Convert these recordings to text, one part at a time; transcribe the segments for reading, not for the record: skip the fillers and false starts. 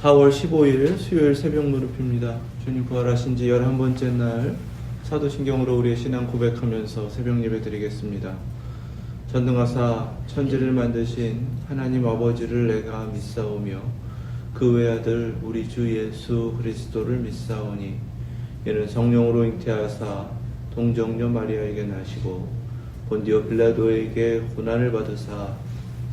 4월 15일 수요일 새벽 무릎입니다. 주님 부활하신 지 11번째 날 사도신경으로 우리의 신앙 고백하면서 새벽 예배 드리겠습니다. 전능하사 천지를 만드신 하나님 아버지를 내가 믿사오며 그 외아들 우리 주 예수 그리스도를 믿사오니 이는 성령으로 잉태하사 동정녀 마리아에게 나시고 본디오 빌라도에게 고난을 받으사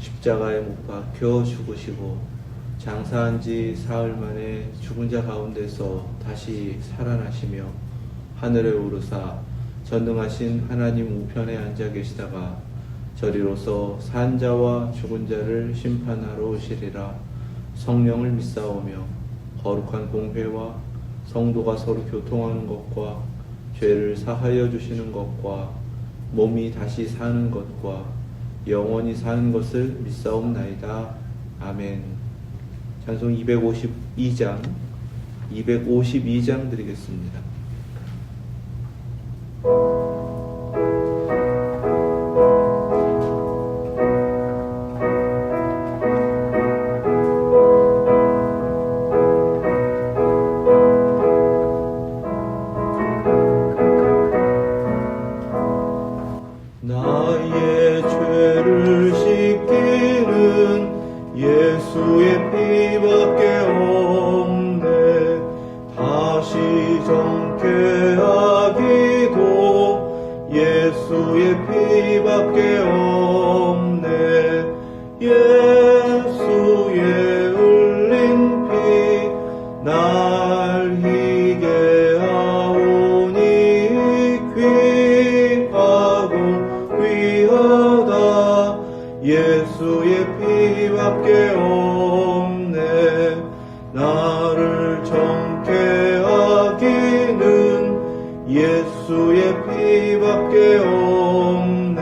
십자가에 못 박혀 죽으시고 장사한 지 사흘 만에 죽은 자 가운데서 다시 살아나시며 하늘에 오르사 전능하신 하나님 우편에 앉아 계시다가 저리로서 산 자와 죽은 자를 심판하러 오시리라. 성령을 믿사오며 거룩한 공회와 성도가 서로 교통하는 것과 죄를 사하여 주시는 것과 몸이 다시 사는 것과 영원히 사는 것을 믿사옵나이다. 아멘. 찬송 252장 드리겠습니다. 나의 죄를 씻기는 예수의 피밖에 없네. 다시 정케하기도 예수의 피밖에 없네. 예수의 흘린 피 날 희게 하오니 귀하고 귀하다. 예수의 피밖에 없네. 나를 정케 하기는 예수의 피밖에 없네.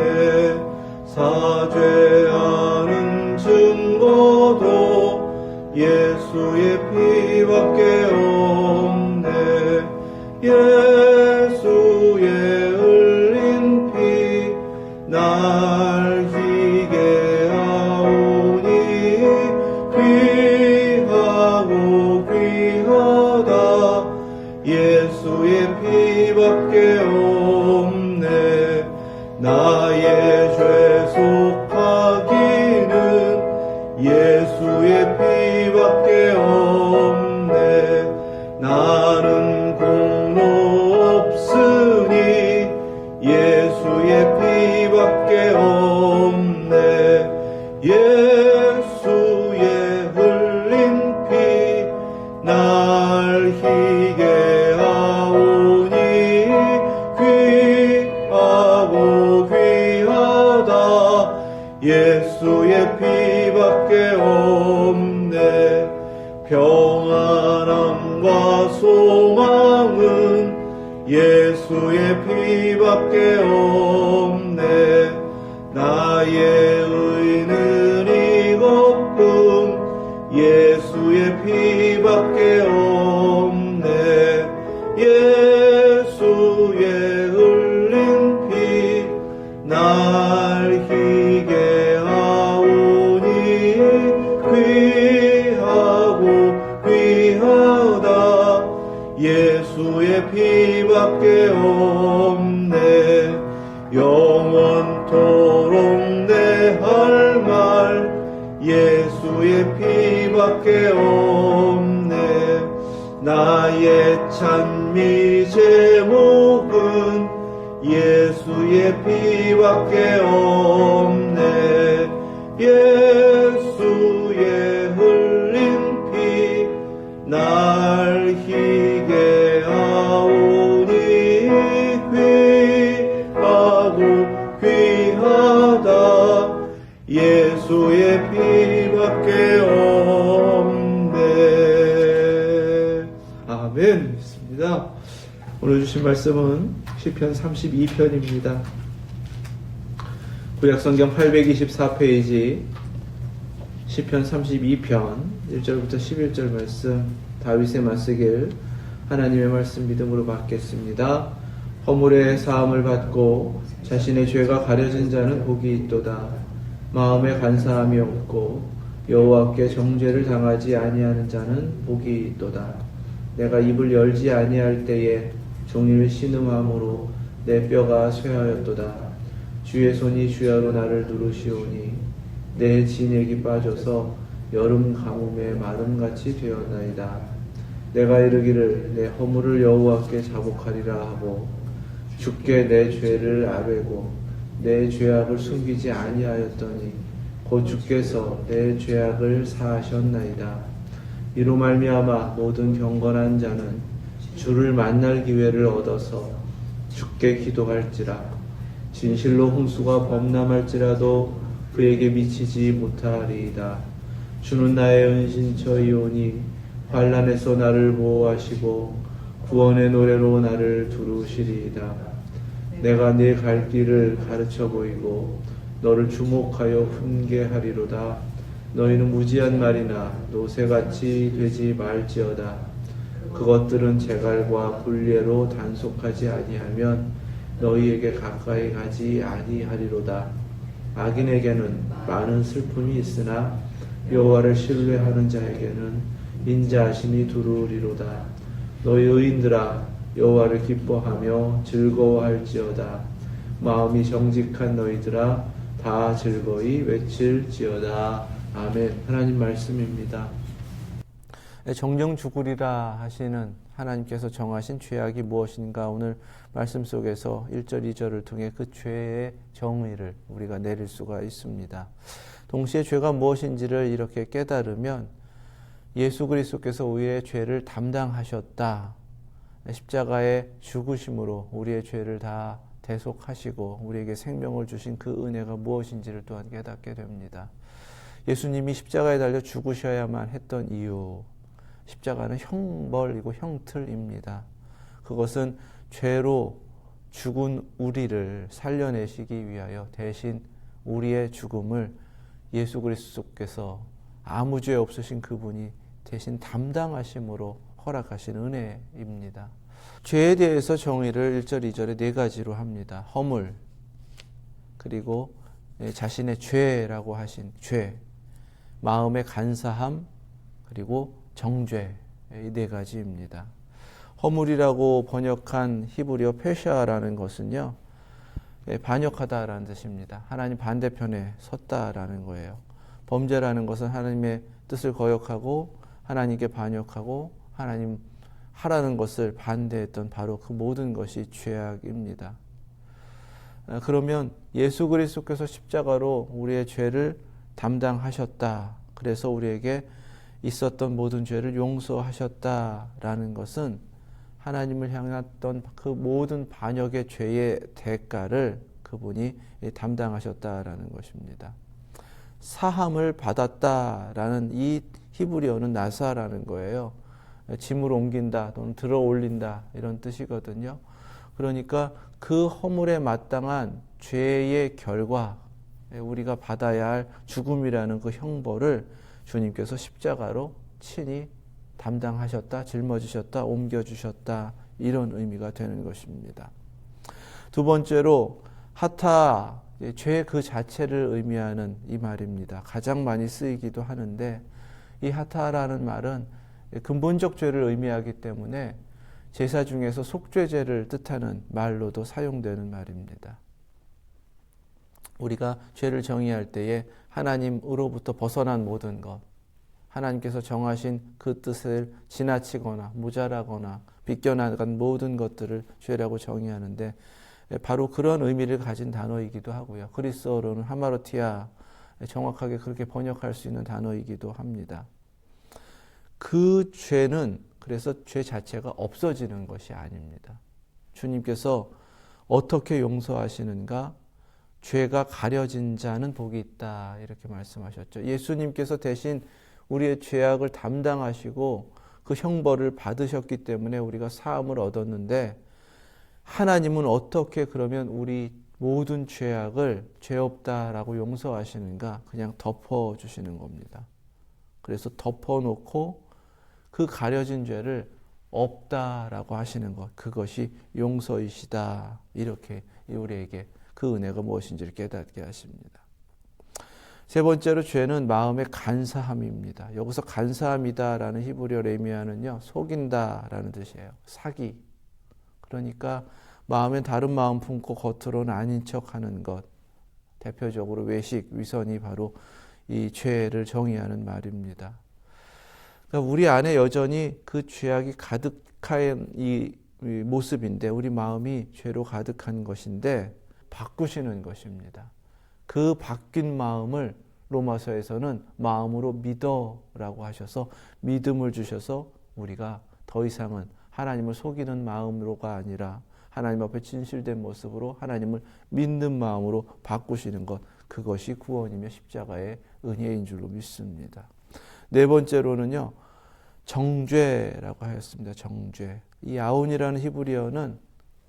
사죄하는 증거도 예수의 피밖에 없네. 예수의 흘린 피 날 희게 하오니 귀하고 귀하다. 예수의 피밖에 없네. 나의 죄 속하기는 예수의 피밖에 없네. 나는 공로 없으니 예수의 피밖에 없네. 예수의 흘린 피 날 희게 하오니 귀하고 귀하다. 예수의 피밖에 없네. 평안함과 소망은 예수의 피밖에 없네. 나의 의는 이것뿐 예수의 피밖에 없네. 예수의 흘린 피 날 희게 하오니 귀하고 귀하다. 예수의 피밖에 없네. 영원토록 내 할 말 예수의 피밖에 없네. 나의 찬미 제목은 예수의 피밖에 없네. 예수의 흘린 피 날 희게 하오니 귀하고 귀하다. 예수의 피밖에 없네. 아멘. 믿습니다. 오늘 주신 말씀은 시편 32편입니다. 구약성경 824페이지 시편 32편 1절부터 11절 말씀, 다윗의 맞쓰길 하나님의 말씀 믿음으로 받겠습니다. 허물의 사함을 받고 자신의 죄가 가려진 자는 복이 있도다. 마음에 간사함이 없고 여호와께 정죄를 당하지 아니하는 자는 복이 있도다. 내가 입을 열지 아니할 때에 종일 신음함으로 내 뼈가 쇠하였도다. 주의 손이 주야로 나를 누르시오니 내 진액이 빠져서 여름 가뭄에 마름같이 되었나이다. 내가 이르기를 내 허물을 여호와께 자복하리라 하고 주께 내 죄를 아뢰고 내 죄악을 숨기지 아니하였더니 곧 주께서 내 죄악을 사하셨나이다. 이로 말미암아 모든 경건한 자는 주를 만날 기회를 얻어서 주께 기도할지라. 진실로 홍수가 범람할지라도 그에게 미치지 못하리이다. 주는 나의 은신처이오니 환난에서 나를 보호하시고 구원의 노래로 나를 두루시리이다. 내가 네 갈 길을 가르쳐 보이고 너를 주목하여 훈계하리로다. 너희는 무지한 말이나 노새같이 되지 말지어다. 그것들은 재갈과 굴레로 단속하지 아니하면 너희에게 가까이 가지 아니하리로다. 악인에게는 많은 슬픔이 있으나 여호와를 신뢰하는 자에게는 인자하심이 두루리로다. 너희 의인들아 여호와를 기뻐하며 즐거워할지어다. 마음이 정직한 너희들아 다 즐거이 외칠지어다. 아멘. 하나님 말씀입니다. 정령 죽으리라 하시는 하나님께서 정하신 죄악이 무엇인가 오늘 말씀 속에서 1절, 2절을 통해 그 죄의 정의를 우리가 내릴 수가 있습니다. 동시에 죄가 무엇인지를 이렇게 깨달으면 예수 그리스도께서 우리의 죄를 담당하셨다. 십자가의 죽으심으로 우리의 죄를 다 대속하시고 우리에게 생명을 주신 그 은혜가 무엇인지를 또한 깨닫게 됩니다. 예수님이 십자가에 달려 죽으셔야만 했던 이유, 십자가는 형벌이고 형틀입니다. 그것은 죄로 죽은 우리를 살려내시기 위하여 대신 우리의 죽음을 예수 그리스도께서 아무 죄 없으신 그분이 대신 담당하심으로 허락하신 은혜입니다. 죄에 대해서 정의를 1절, 2절에 네 가지로 합니다. 허물, 그리고 자신의 죄라고 하신 죄, 마음의 간사함, 그리고 정죄, 이 네 가지입니다. 허물이라고 번역한 히브리어 페샤라는 것은요, 반역하다라는 뜻입니다. 하나님 반대편에 섰다라는 거예요. 범죄라는 것은 하나님의 뜻을 거역하고 하나님께 반역하고 하나님 하라는 것을 반대했던 바로 그 모든 것이 죄악입니다. 그러면 예수 그리스도께서 십자가로 우리의 죄를 담당하셨다. 그래서 우리에게 있었던 모든 죄를 용서하셨다라는 것은 하나님을 향했던 그 모든 반역의 죄의 대가를 그분이 담당하셨다라는 것입니다. 사함을 받았다라는 이 히브리어는 나사라는 거예요. 짐을 옮긴다 또는 들어 올린다 이런 뜻이거든요. 그러니까 그 허물에 마땅한 죄의 결과, 우리가 받아야 할 죽음이라는 그 형벌을 주님께서 십자가로 친히 담당하셨다, 짊어지셨다, 옮겨주셨다, 이런 의미가 되는 것입니다. 두 번째로 하타, 죄 그 자체를 의미하는 이 말입니다. 가장 많이 쓰이기도 하는데 이 하타라는 말은 근본적 죄를 의미하기 때문에 제사 중에서 속죄제를 뜻하는 말로도 사용되는 말입니다. 우리가 죄를 정의할 때에 하나님으로부터 벗어난 모든 것, 하나님께서 정하신 그 뜻을 지나치거나 모자라거나 비껴나간 모든 것들을 죄라고 정의하는데 바로 그런 의미를 가진 단어이기도 하고요. 그리스어로는 하마르티아, 정확하게 그렇게 번역할 수 있는 단어이기도 합니다. 그 죄는 그래서 죄 자체가 없어지는 것이 아닙니다. 주님께서 어떻게 용서하시는가? 죄가 가려진 자는 복이 있다, 이렇게 말씀하셨죠. 예수님께서 대신 우리의 죄악을 담당하시고 그 형벌을 받으셨기 때문에 우리가 사함을 얻었는데, 하나님은 어떻게 그러면 우리 모든 죄악을 죄 없다라고 용서하시는가? 그냥 덮어주시는 겁니다. 그래서 덮어놓고 그 가려진 죄를 없다라고 하시는 것, 그것이 용서이시다, 이렇게 우리에게 그 은혜가 무엇인지를 깨닫게 하십니다. 세 번째로 죄는 마음의 간사함입니다. 여기서 간사함이다라는 히브리어 레미아는요, 속인다라는 뜻이에요. 사기. 그러니까 마음엔 다른 마음 품고 겉으로는 아닌 척하는 것. 대표적으로 외식, 위선이 바로 이 죄를 정의하는 말입니다. 그러니까 우리 안에 여전히 그 죄악이 가득한 이 모습인데, 우리 마음이 죄로 가득한 것인데 바꾸시는 것입니다. 그 바뀐 마음을 로마서에서는 마음으로 믿어라고 하셔서 믿음을 주셔서 우리가 더 이상은 하나님을 속이는 마음으로가 아니라 하나님 앞에 진실된 모습으로 하나님을 믿는 마음으로 바꾸시는 것, 그것이 구원이며 십자가의 은혜인 줄로 믿습니다. 네 번째로는요, 정죄라고 하였습니다. 정죄. 이 아운이라는 히브리어는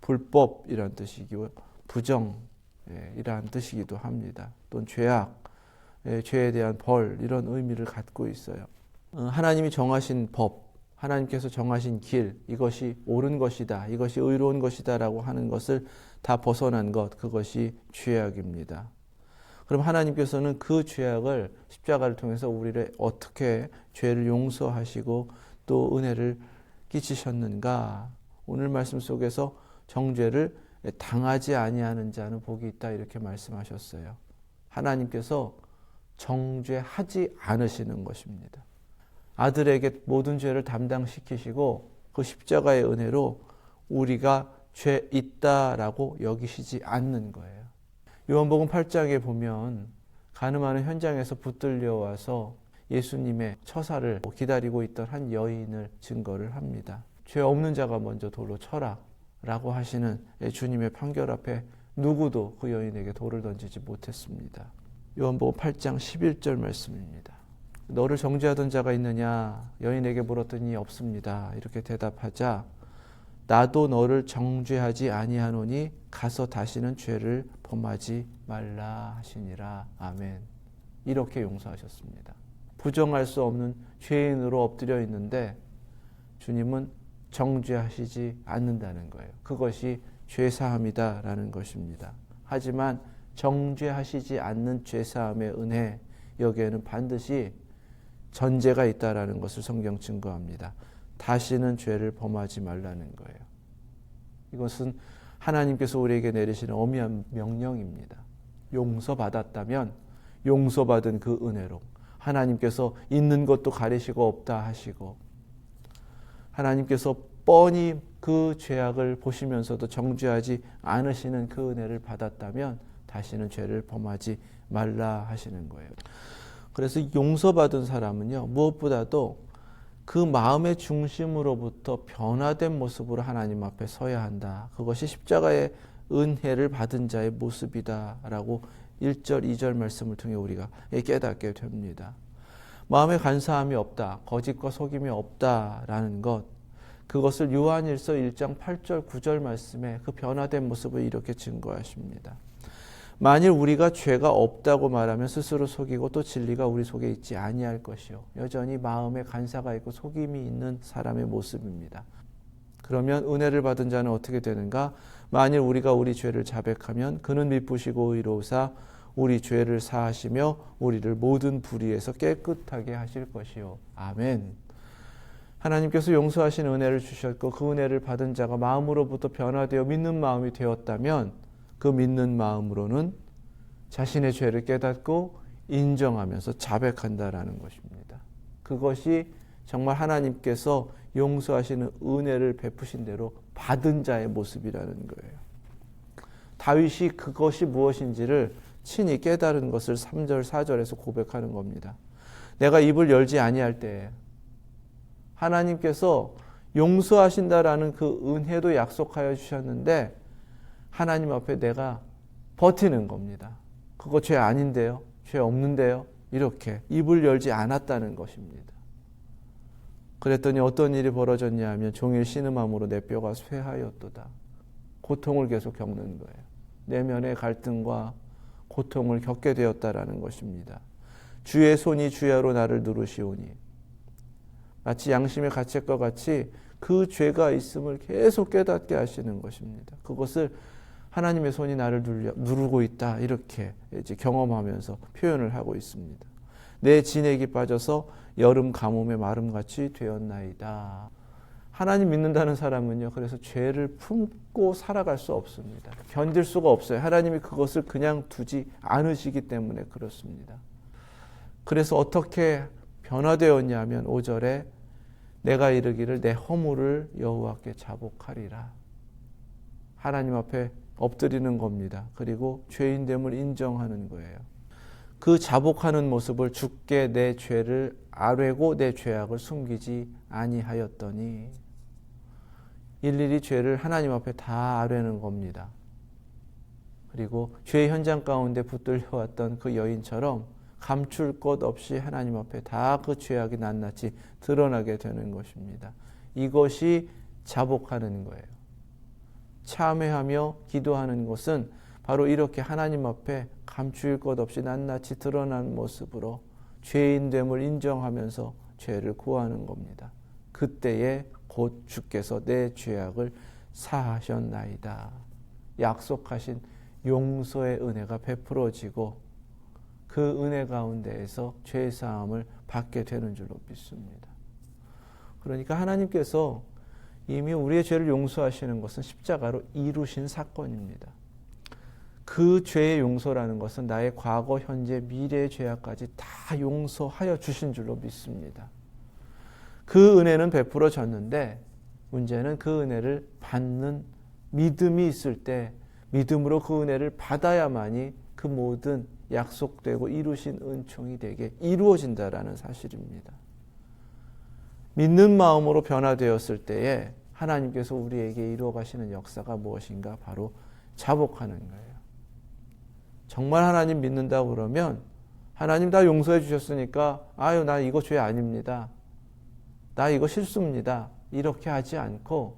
불법이라는 뜻이기도 부정이라는 뜻이기도 합니다. 또는 죄악, 죄에 대한 벌, 이런 의미를 갖고 있어요. 하나님이 정하신 법, 하나님께서 정하신 길, 이것이 옳은 것이다, 이것이 의로운 것이다 라고 하는 것을 다 벗어난 것, 그것이 죄악입니다. 그럼 하나님께서는 그 죄악을 십자가를 통해서 우리를 어떻게 죄를 용서하시고 또 은혜를 끼치셨는가? 오늘 말씀 속에서 정죄를 당하지 아니하는 자는 복이 있다, 이렇게 말씀하셨어요. 하나님께서 정죄하지 않으시는 것입니다. 아들에게 모든 죄를 담당시키시고 그 십자가의 은혜로 우리가 죄 있다라고 여기시지 않는 거예요. 요한복음 8장에 보면 간음하는 현장에서 붙들려 와서 예수님의 처사를 기다리고 있던 한 여인을 증거를 합니다. 죄 없는 자가 먼저 돌로 쳐라 라고 하시는 주님의 판결 앞에 누구도 그 여인에게 돌을 던지지 못했습니다. 요한복음 8장 11절 말씀입니다. 너를 정죄하던 자가 있느냐? 여인에게 물었더니 없습니다. 이렇게 대답하자 나도 너를 정죄하지 아니하노니 가서 다시는 죄를 범하지 말라 하시니라. 아멘. 이렇게 용서하셨습니다. 부정할 수 없는 죄인으로 엎드려 있는데 주님은 정죄하시지 않는다는 거예요. 그것이 죄사함이다라는 것입니다. 하지만 정죄하시지 않는 죄사함의 은혜, 여기에는 반드시 전제가 있다라는 것을 성경 증거합니다. 다시는 죄를 범하지 말라는 거예요. 이것은 하나님께서 우리에게 내리시는 엄미한 명령입니다. 용서받았다면 용서받은 그 은혜로 하나님께서 있는 것도 가리시고 없다 하시고, 하나님께서 뻔히 그 죄악을 보시면서도 정죄하지 않으시는 그 은혜를 받았다면 다시는 죄를 범하지 말라 하시는 거예요. 그래서 용서받은 사람은요, 무엇보다도 그 마음의 중심으로부터 변화된 모습으로 하나님 앞에 서야 한다. 그것이 십자가의 은혜를 받은 자의 모습이다라고 1절, 2절 말씀을 통해 우리가 깨닫게 됩니다. 마음에 간사함이 없다, 거짓과 속임이 없다라는 것, 그것을 요한일서 1장 8절, 9절 말씀에 그 변화된 모습을 이렇게 증거하십니다. 만일 우리가 죄가 없다고 말하면 스스로 속이고 또 진리가 우리 속에 있지 아니할 것이요. 여전히 마음에 간사가 있고 속임이 있는 사람의 모습입니다. 그러면 은혜를 받은 자는 어떻게 되는가? 만일 우리가 우리 죄를 자백하면 그는 미쁘시고 의로우사 우리 죄를 사하시며 우리를 모든 불의에서 깨끗하게 하실 것이요. 아멘. 하나님께서 용서하신 은혜를 주셨고 그 은혜를 받은 자가 마음으로부터 변화되어 믿는 마음이 되었다면 그 믿는 마음으로는 자신의 죄를 깨닫고 인정하면서 자백한다라는 것입니다. 그것이 정말 하나님께서 용서하시는 은혜를 베푸신 대로 받은 자의 모습이라는 거예요. 다윗이 그것이 무엇인지를 친히 깨달은 것을 3절, 4절에서 고백하는 겁니다. 내가 입을 열지 아니할 때 하나님께서 용서하신다라는 그 은혜도 약속하여 주셨는데 하나님 앞에 내가 버티는 겁니다. 그거 죄 아닌데요? 죄 없는데요? 이렇게 입을 열지 않았다는 것입니다. 그랬더니 어떤 일이 벌어졌냐 하면 종일 신음함으로 내 뼈가 쇠하였도다. 고통을 계속 겪는 거예요. 내면의 갈등과 고통을 겪게 되었다라는 것입니다. 주의 손이 주야로 나를 누르시오니, 마치 양심의 가책과 같이 그 죄가 있음을 계속 깨닫게 하시는 것입니다. 그것을 하나님의 손이 나를 누르고 있다 이렇게 이제 경험하면서 표현을 하고 있습니다. 내 진액이 빠져서 여름 가뭄의 마름같이 되었나이다. 하나님 믿는다는 사람은요, 그래서 죄를 품고 살아갈 수 없습니다. 견딜 수가 없어요. 하나님이 그것을 그냥 두지 않으시기 때문에 그렇습니다. 그래서 어떻게 변화되었냐면 5절에 내가 이르기를 내 허물을 여호와께 자복하리라. 하나님 앞에 엎드리는 겁니다. 그리고 죄인됨을 인정하는 거예요. 그 자복하는 모습을 주께 내 죄를 아뢰고 내 죄악을 숨기지 아니하였더니, 일일이 죄를 하나님 앞에 다 아뢰는 겁니다. 그리고 죄의 현장 가운데 붙들려왔던 그 여인처럼 감출 것 없이 하나님 앞에 다 그 죄악이 낱낱이 드러나게 되는 것입니다. 이것이 자복하는 거예요. 참회하며 기도하는 것은 바로 이렇게 하나님 앞에 감출 것 없이 낱낱이 드러난 모습으로 죄인됨을 인정하면서 죄를 구하는 겁니다. 그때에 곧 주께서 내 죄악을 사하셨나이다. 약속하신 용서의 은혜가 베풀어지고 그 은혜 가운데에서 죄사함을 받게 되는 줄로 믿습니다. 그러니까 하나님께서 이미 우리의 죄를 용서하시는 것은 십자가로 이루신 사건입니다. 그 죄의 용서라는 것은 나의 과거, 현재, 미래의 죄악까지 다 용서하여 주신 줄로 믿습니다. 그 은혜는 베풀어졌는데 문제는 그 은혜를 받는 믿음이 있을 때 믿음으로 그 은혜를 받아야만이 그 모든 약속되고 이루신 은총이 되게 이루어진다라는 사실입니다. 믿는 마음으로 변화되었을 때에 하나님께서 우리에게 이루어 가시는 역사가 무엇인가? 바로 자복하는 거예요. 정말 하나님 믿는다고 그러면 하나님 다 용서해 주셨으니까 아유 나 이거 죄 아닙니다. 나 이거 실수입니다. 이렇게 하지 않고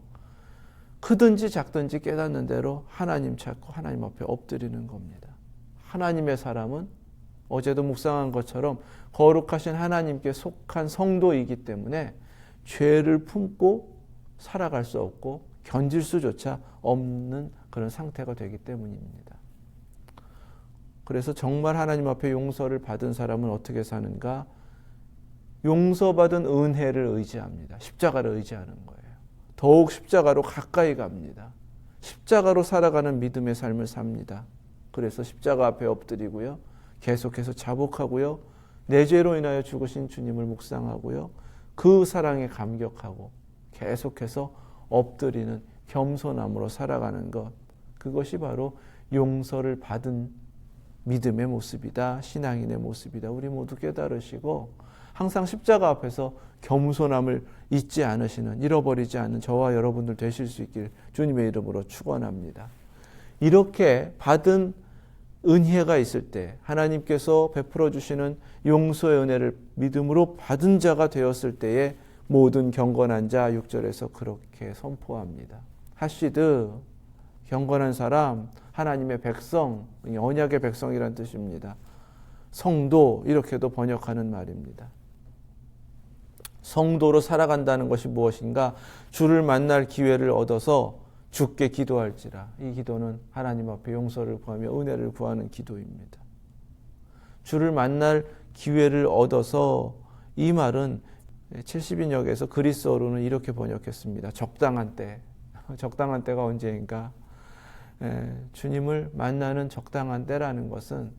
크든지 작든지 깨닫는 대로 하나님 찾고 하나님 앞에 엎드리는 겁니다. 하나님의 사람은 어제도 묵상한 것처럼 거룩하신 하나님께 속한 성도이기 때문에 죄를 품고 살아갈 수 없고 견딜 수조차 없는 그런 상태가 되기 때문입니다. 그래서 정말 하나님 앞에 용서를 받은 사람은 어떻게 사는가? 용서받은 은혜를 의지합니다. 십자가를 의지하는 거예요. 더욱 십자가로 가까이 갑니다. 십자가로 살아가는 믿음의 삶을 삽니다. 그래서 십자가 앞에 엎드리고요. 계속해서 자복하고요. 내 죄로 인하여 죽으신 주님을 묵상하고요. 그 사랑에 감격하고 계속해서 엎드리는 겸손함으로 살아가는 것. 그것이 바로 용서를 받은 믿음의 모습이다. 신앙인의 모습이다. 우리 모두 깨달으시고 항상 십자가 앞에서 겸손함을 잊지 않으시는, 잃어버리지 않는 저와 여러분들 되실 수 있길 주님의 이름으로 축원합니다. 이렇게 받은 은혜가 있을 때 하나님께서 베풀어 주시는 용서의 은혜를 믿음으로 받은 자가 되었을 때에 모든 경건한 자 6절에서 그렇게 선포합니다. 하시드 경건한 사람, 하나님의 백성, 언약의 백성이란 뜻입니다. 성도 이렇게도 번역하는 말입니다. 성도로 살아간다는 것이 무엇인가? 주를 만날 기회를 얻어서 주께 기도할지라. 이 기도는 하나님 앞에 용서를 구하며 은혜를 구하는 기도입니다. 주를 만날 기회를 얻어서, 이 말은 70인역에서 그리스어로는 이렇게 번역했습니다. 적당한 때. 적당한 때가 언제인가? 주님을 만나는 적당한 때라는 것은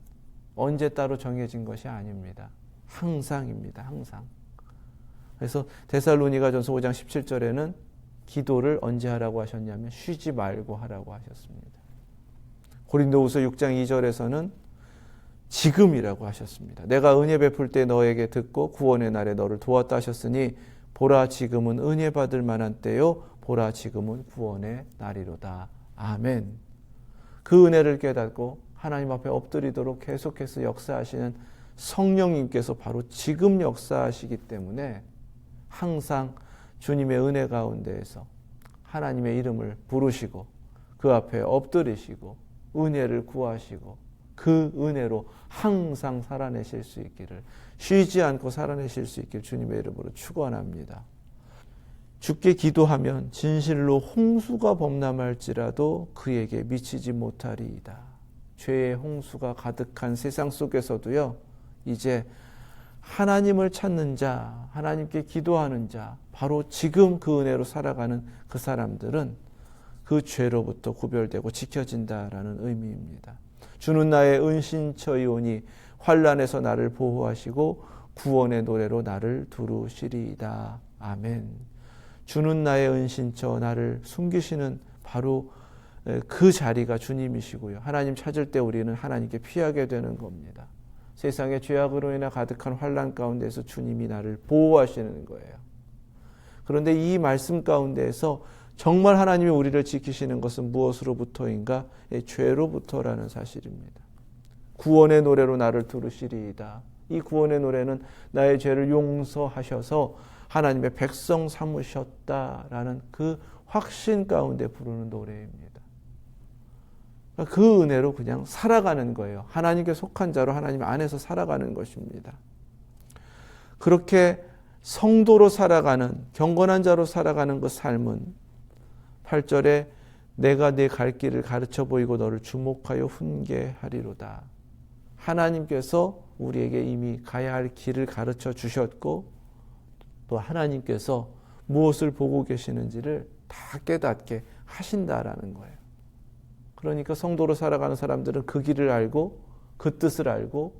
언제 따로 정해진 것이 아닙니다. 항상입니다. 항상. 그래서 데살로니가전서 5장 17절에는 기도를 언제 하라고 하셨냐면 쉬지 말고 하라고 하셨습니다. 고린도후서 6장 2절에서는 지금이라고 하셨습니다. 내가 은혜 베풀 때 너에게 듣고 구원의 날에 너를 도왔다 하셨으니 보라 지금은 은혜 받을 만한 때요 보라 지금은 구원의 날이로다. 아멘. 그 은혜를 깨닫고 하나님 앞에 엎드리도록 계속해서 역사하시는 성령님께서 바로 지금 역사하시기 때문에 항상 주님의 은혜 가운데에서 하나님의 이름을 부르시고 그 앞에 엎드리시고 은혜를 구하시고 그 은혜로 항상 살아내실 수 있기를, 쉬지 않고 살아내실 수 있기를 주님의 이름으로 축원합니다. 주께 기도하면 진실로 홍수가 범람할지라도 그에게 미치지 못하리이다. 죄의 홍수가 가득한 세상 속에서도요, 이제 하나님을 찾는 자, 하나님께 기도하는 자, 바로 지금 그 은혜로 살아가는 그 사람들은 그 죄로부터 구별되고 지켜진다라는 의미입니다. 주는 나의 은신처이오니 환난에서 나를 보호하시고 구원의 노래로 나를 두루시리이다. 아멘. 주는 나의 은신처, 나를 숨기시는 바로 그 자리가 주님이시고요. 하나님 찾을 때 우리는 하나님께 피하게 되는 겁니다. 세상의 죄악으로 인해 가득한 환난 가운데서 주님이 나를 보호하시는 거예요. 그런데 이 말씀 가운데에서 정말 하나님이 우리를 지키시는 것은 무엇으로부터인가? 죄로부터라는 사실입니다. 구원의 노래로 나를 두르시리이다. 이 구원의 노래는 나의 죄를 용서하셔서 하나님의 백성 삼으셨다라는 그 확신 가운데 부르는 노래입니다. 그 은혜로 그냥 살아가는 거예요. 하나님께 속한 자로 하나님 안에서 살아가는 것입니다. 그렇게 성도로 살아가는, 경건한 자로 살아가는 그 삶은 8절에 내가 네 갈 길을 가르쳐 보이고 너를 주목하여 훈계하리로다. 하나님께서 우리에게 이미 가야 할 길을 가르쳐 주셨고 또 하나님께서 무엇을 보고 계시는지를 다 깨닫게 하신다라는 거예요. 그러니까 성도로 살아가는 사람들은 그 길을 알고 그 뜻을 알고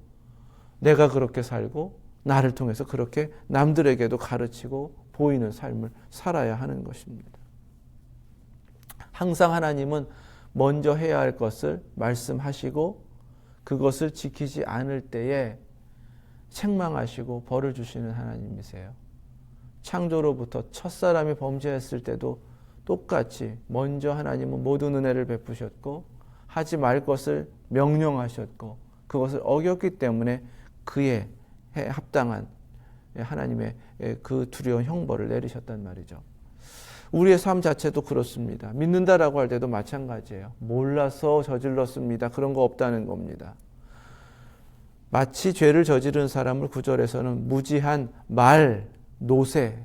내가 그렇게 살고 나를 통해서 그렇게 남들에게도 가르치고 보이는 삶을 살아야 하는 것입니다. 항상 하나님은 먼저 해야 할 것을 말씀하시고 그것을 지키지 않을 때에 책망하시고 벌을 주시는 하나님이세요. 창조로부터 첫사람이 범죄했을 때도 똑같이 먼저 하나님은 모든 은혜를 베푸셨고 하지 말 것을 명령하셨고 그것을 어겼기 때문에 그에 합당한 하나님의 그 두려운 형벌을 내리셨단 말이죠. 우리의 삶 자체도 그렇습니다. 믿는다라고 할 때도 마찬가지예요. 몰라서 저질렀습니다. 그런 거 없다는 겁니다. 마치 죄를 저지른 사람을 구절에서는 무지한 말, 노새,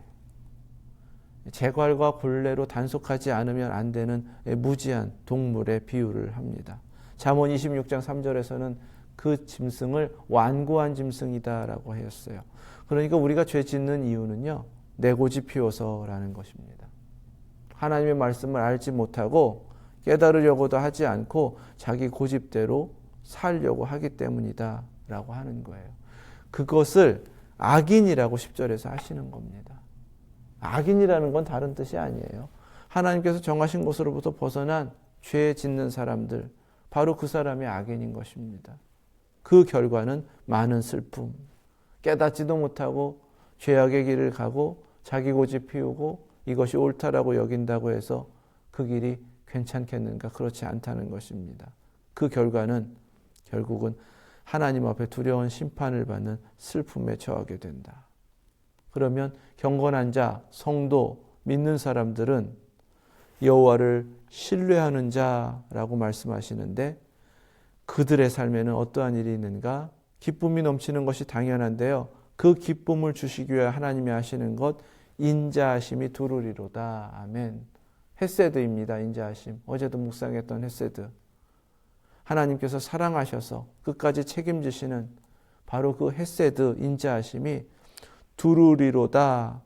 재괄과 굴레로 단속하지 않으면 안 되는 무지한 동물의 비유를 합니다. 잠언 26장 3절에서는 그 짐승을 완고한 짐승이다라고 하였어요. 그러니까 우리가 죄 짓는 이유는요, 내 고집 피워서라는 것입니다. 하나님의 말씀을 알지 못하고 깨달으려고도 하지 않고 자기 고집대로 살려고 하기 때문이다라고 하는 거예요. 그것을 악인이라고 10절에서 하시는 겁니다. 악인이라는 건 다른 뜻이 아니에요. 하나님께서 정하신 것으로부터 벗어난 죄 짓는 사람들, 바로 그 사람이 악인인 것입니다. 그 결과는 많은 슬픔, 깨닫지도 못하고 죄악의 길을 가고 자기 고집 피우고 이것이 옳다라고 여긴다고 해서 그 길이 괜찮겠는가? 그렇지 않다는 것입니다. 그 결과는 결국은 하나님 앞에 두려운 심판을 받는 슬픔에 처하게 된다. 그러면 경건한 자, 성도, 믿는 사람들은 여호와를 신뢰하는 자라고 말씀하시는데 그들의 삶에는 어떠한 일이 있는가? 기쁨이 넘치는 것이 당연한데요. 그 기쁨을 주시기 위해 하나님이 하시는 것, 인자하심이 두루리로다. 아멘. 헤세드입니다. 인자하심. 어제도 묵상했던 헤세드. 하나님께서 사랑하셔서 끝까지 책임지시는 바로 그 헤세드, 인자하심이 두루리로다.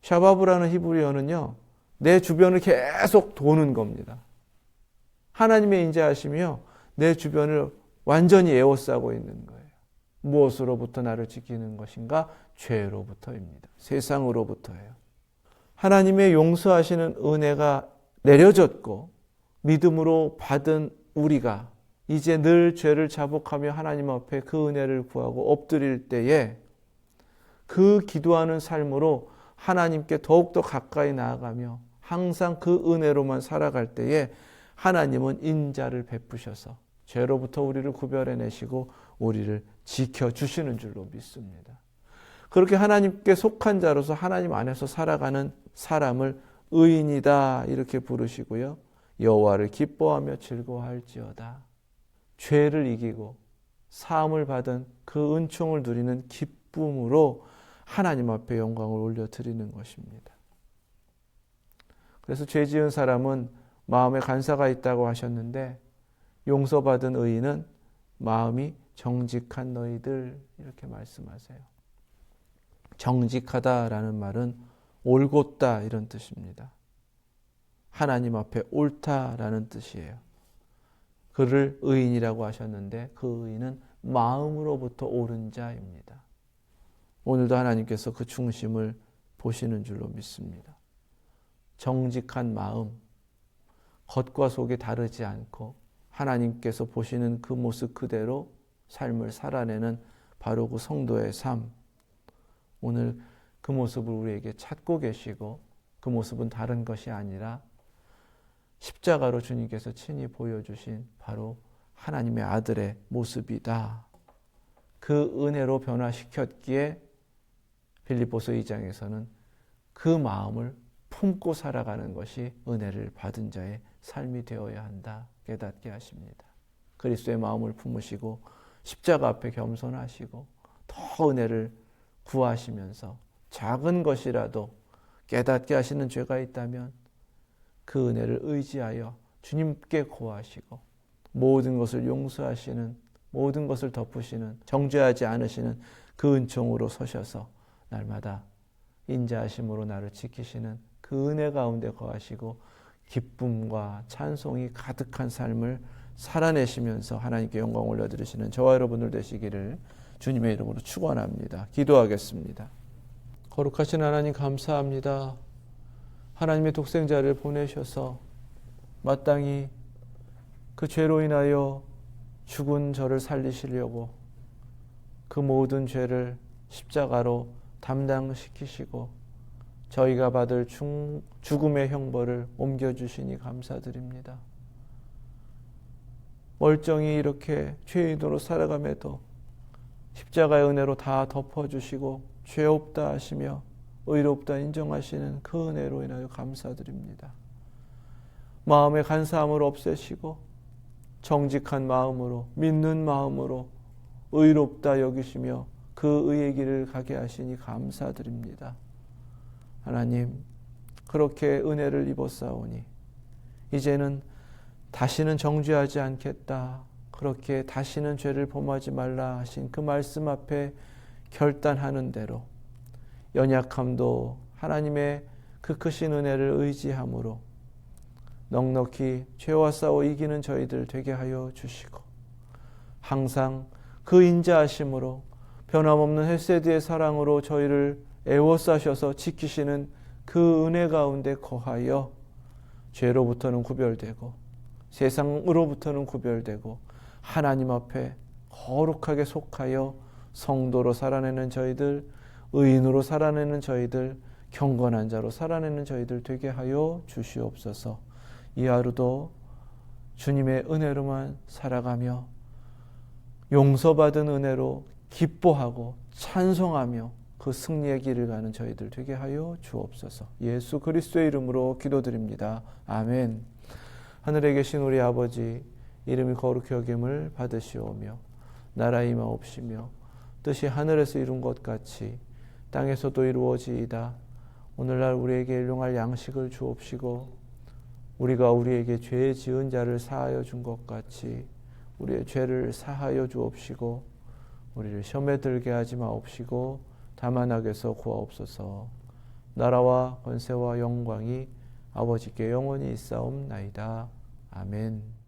샤바브라는 히브리어는요, 내 주변을 계속 도는 겁니다. 하나님의 인자하심이요, 내 주변을 완전히 에워싸고 있는 거예요. 무엇으로부터 나를 지키는 것인가? 죄로부터입니다. 세상으로부터예요. 하나님의 용서하시는 은혜가 내려졌고 믿음으로 받은 우리가 이제 늘 죄를 자복하며 하나님 앞에 그 은혜를 구하고 엎드릴 때에 그 기도하는 삶으로 하나님께 더욱더 가까이 나아가며 항상 그 은혜로만 살아갈 때에 하나님은 인자를 베푸셔서 죄로부터 우리를 구별해내시고 우리를 지켜주시는 줄로 믿습니다. 그렇게 하나님께 속한 자로서 하나님 안에서 살아가는 사람을 의인이다 이렇게 부르시고요. 여호와를 기뻐하며 즐거워할지어다. 죄를 이기고 사함을 받은 그 은총을 누리는 기쁨으로 하나님 앞에 영광을 올려드리는 것입니다. 그래서 죄 지은 사람은 마음에 간사가 있다고 하셨는데 용서받은 의인은 마음이 정직한 너희들 이렇게 말씀하세요. 정직하다라는 말은 올곧다 이런 뜻입니다. 하나님 앞에 옳다라는 뜻이에요. 그를 의인이라고 하셨는데 그 의인은 마음으로부터 옳은 자입니다. 오늘도 하나님께서 그 중심을 보시는 줄로 믿습니다. 정직한 마음, 겉과 속이 다르지 않고 하나님께서 보시는 그 모습 그대로 삶을 살아내는 바로 그 성도의 삶. 오늘 그 모습을 우리에게 찾고 계시고 그 모습은 다른 것이 아니라 십자가로 주님께서 친히 보여주신 바로 하나님의 아들의 모습이다. 그 은혜로 변화시켰기에 빌립보서 2장에서는 그 마음을 품고 살아가는 것이 은혜를 받은 자의 삶이 되어야 한다 깨닫게 하십니다. 그리스도의 마음을 품으시고 십자가 앞에 겸손하시고 더 은혜를 구하시면서 작은 것이라도 깨닫게 하시는 죄가 있다면 그 은혜를 의지하여 주님께 고하시고 모든 것을 용서하시는, 모든 것을 덮으시는, 정죄하지 않으시는 그 은총으로 서셔서 날마다 인자하심으로 나를 지키시는 그 은혜 가운데 거하시고 기쁨과 찬송이 가득한 삶을 살아내시면서 하나님께 영광 올려드리시는 저와 여러분들 되시기를 주님의 이름으로 축원합니다. 기도하겠습니다. 거룩하신 하나님 감사합니다. 하나님의 독생자를 보내셔서 마땅히 그 죄로 인하여 죽은 저를 살리시려고 그 모든 죄를 십자가로 담당시키시고 저희가 받을 죽음의 형벌을 옮겨주시니 감사드립니다. 멀쩡히 이렇게 죄인으로 살아감에도 십자가의 은혜로 다 덮어주시고 죄 없다 하시며 의롭다 인정하시는 그 은혜로 인하여 감사드립니다. 마음의 간사함을 없애시고 정직한 마음으로 믿는 마음으로 의롭다 여기시며 그 의의 길을 가게 하시니 감사드립니다. 하나님 그렇게 은혜를 입었사오니 이제는 다시는 정죄하지 않겠다. 그렇게 다시는 죄를 범하지 말라 하신 그 말씀 앞에 결단하는 대로 연약함도 하나님의 그 크신 은혜를 의지함으로 넉넉히 죄와 싸워 이기는 저희들 되게 하여 주시고 항상 그 인자하심으로 변함없는 헬세드의 사랑으로 저희를 애워싸셔서 지키시는 그 은혜 가운데 거하여 죄로부터는 구별되고 세상으로부터는 구별되고 하나님 앞에 거룩하게 속하여 성도로 살아내는 저희들, 의인으로 살아내는 저희들, 경건한 자로 살아내는 저희들 되게 하여 주시옵소서. 이 하루도 주님의 은혜로만 살아가며 용서받은 은혜로 기뻐하고 찬송하며 그 승리의 길을 가는 저희들 되게 하여 주옵소서. 예수 그리스도의 이름으로 기도드립니다. 아멘. 하늘에 계신 우리 아버지 이름이 거룩히 여김을 받으시오며 나라 임하옵시며 뜻이 하늘에서 이룬 것 같이 땅에서도 이루어지이다. 오늘날 우리에게 일용할 양식을 주옵시고 우리가 우리에게 죄 지은 자를 사하여 준 것 같이 우리의 죄를 사하여 주옵시고 우리를 시험에 들게 하지 마옵시고 다만 악에서 구하옵소서. 나라와 권세와 영광이 아버지께 영원히 있사옵나이다. 아멘.